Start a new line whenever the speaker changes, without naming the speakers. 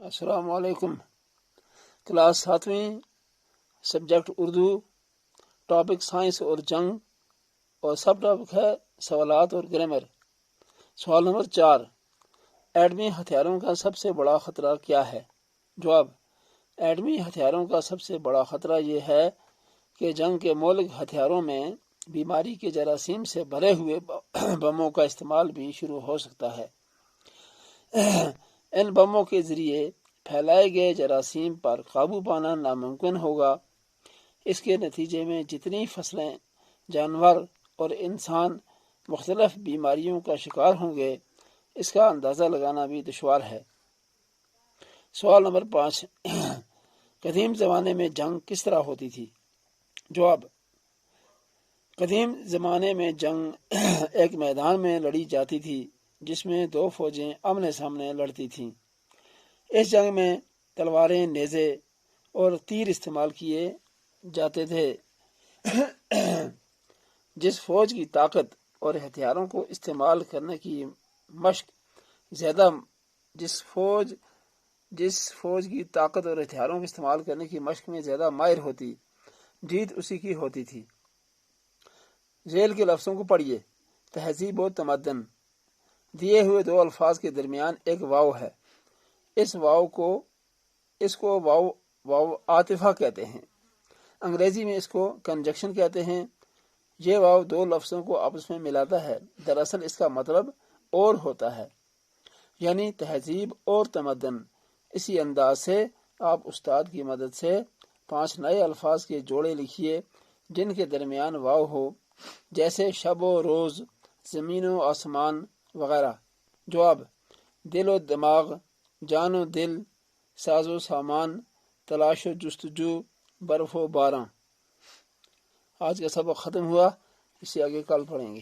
السلام علیکم۔ کلاس 7ویں، سبجیکٹ اردو، ٹاپک سائنس اور جنگ، اور سب ٹاپک ہے سوالات اور گرامر۔ سوال نمبر 4، ایٹمی ہتھیاروں کا سب سے بڑا خطرہ کیا ہے؟ جواب: ایٹمی ہتھیاروں کا سب سے بڑا خطرہ یہ ہے کہ جنگ کے مہلک ہتھیاروں میں بیماری کے جراثیم سے بھرے ہوئے بموں کا استعمال بھی شروع ہو سکتا ہے۔ ان بموں کے ذریعے پھیلائے گئے جراثیم پر قابو پانا ناممکن ہوگا۔ اس کے نتیجے میں جتنی فصلیں، جانور اور انسان مختلف بیماریوں کا شکار ہوں گے، اس کا اندازہ لگانا بھی دشوار ہے۔ سوال نمبر 5، قدیم زمانے میں جنگ کس طرح ہوتی تھی؟ جواب: قدیم زمانے میں جنگ ایک میدان میں لڑی جاتی تھی جس میں دو فوجیں آمنے سامنے لڑتی تھیں۔ اس جنگ میں تلواریں، نیزے اور تیر استعمال کیے جاتے تھے۔ جس فوج کی طاقت اور ہتھیاروں کو استعمال کرنے کی مشق زیادہ میں زیادہ ماہر ہوتی، جیت اسی کی ہوتی تھی۔ ذیل کے لفظوں کو پڑھیے۔ تہذیب و تمدن، دیے ہوئے دو الفاظ کے درمیان ایک واو ہے۔ اس کو واو عاطفہ کہتے ہیں۔ انگریزی میں اس کو کنجکشن کہتے ہیں۔ یہ واو دو لفظوں کو آپس میں ملاتا ہے، دراصل اس کا مطلب اور ہوتا ہے، یعنی تہذیب اور تمدن۔ اسی انداز سے آپ استاد کی مدد سے 5 نئے الفاظ کے جوڑے لکھیے جن کے درمیان واو ہو، جیسے شب و روز، زمین و آسمان وغیرہ۔ جواب: دل و دماغ، جان و دل، ساز و سامان، تلاش و جستجو، برف و باران۔ آج کا سبق ختم ہوا، اسے آگے کل پڑھیں گے۔